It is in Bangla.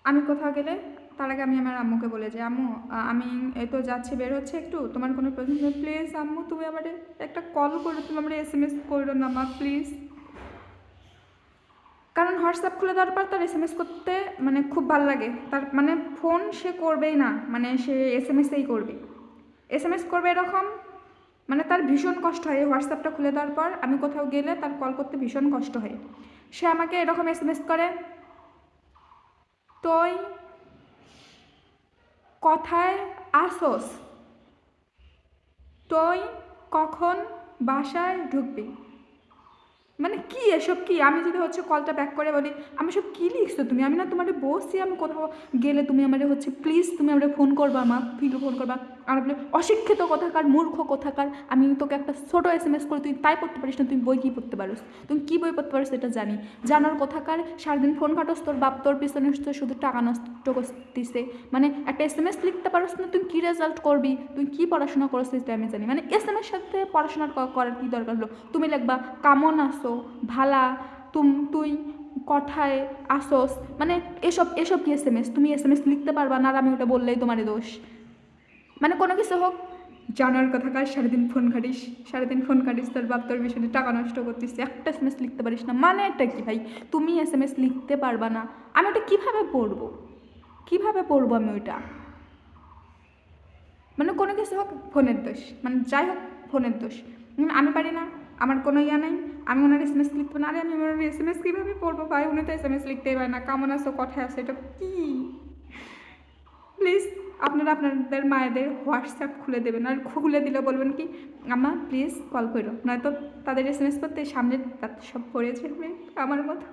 আমি কোথাও গেলে তার আগে আমি আমার আম্মুকে বলে যাই, আম্মু আমি এই তো যাচ্ছি, বের হচ্ছে, একটু তোমার কোনো প্রয়োজন হলে প্লিজ আম্মু তুমি আমার একটা কল করো, তুমি আমার SMS করো না মা প্লিজ। কারণ হোয়াটসঅ্যাপ খুলে দেওয়ার পর তার SMS করতে মানে খুব ভালো লাগে, তার মানে ফোন সে করবেই না, মানে সে SMSই করবে, SMS করবে এরকম, মানে তার ভীষণ কষ্ট হয় হোয়াটসঅ্যাপটা খুলে দেওয়ার পর। আমি কোথাও গেলে তার কল করতে ভীষণ কষ্ট হয়। সে আমাকে এরকম SMS করে, তুই কথায় আসোস, তুই কখন বাসায় ঢুকবি, মানে কি এসব কি? আমি যদি হচ্ছে কলটা ব্যাক করে বলি, আমি সব কী লিখছো তুমি, আমি না তোমার বসছি, আমি কোথাও গেলে তুমি আমার হচ্ছে প্লিজ তুমি আমার ফোন করবা মা, ভিডিও ফোন করবা। আর বলে অশিক্ষিত কোথাকার, মূর্খ কোথাকার, আমি তোকে একটা ছোটো SMS করে তুই তাই পড়তে পারিস না, তুই বই কী পড়তে পারিস, তুমি কী বই পড়তে পারিস সেটা জানি, জানার কোথাকার, সারাদিন ফোন কাটোস, তোর বাপ তোর পিছনে শুধু টাকা নষ্ট করতেছে, মানে একটা SMS লিখতে পারিস না, তুই কী রেজাল্ট করবি, তুই কী পড়াশোনা করছিস সেটা আমি জানি, মানে SMS সাথে পড়াশোনা করার কী দরকার হলো? তুমি লিখবা কামন আসো, ভালা, তুই কথায় আসোস, মানে এসব এসব কি SMS? তুমি SMS লিখতে পারবা না, আর আমি ওটা বললেই তোমার দোষ, মানে কোনো কিছু হোক, জানার কথা কার, সারাদিন ফোন কাটিস, সারাদিন ফোন কাটিস, তোর বাপ তোর বিষয়ে টাকা নষ্ট করতিস, একটা SMS লিখতে পারিস না, মানে এটা কি ভাই? তুমি SMS লিখতে পারবা না, আমি ওটা কীভাবে পড়বো, কীভাবে পড়বো আমি ওইটা? মানে কোনো কিছু হোক ফোনের দোষ, মানে যাই হোক ফোনের দোষ, আমি পারি না, আমার কোনো ইয়া নাই, আমি ওনার SMS লিখবো না, আরে আমি ওনার SMS কীভাবে পড়বো ভাই? উনি তো SMS লিখতেই পারে না, কেমন আছো, কথায় আসো, এটা কি? প্লিজ আপনারা আপনাদের মায়েদের হোয়াটসঅ্যাপ খুলে দেবেন, আর খুলে দিলে বলবেন কি আম্মা প্লিজ কল করো, নয়তো তাদের SMS করতে সামনে সব পড়ে যাবে আমার মতো।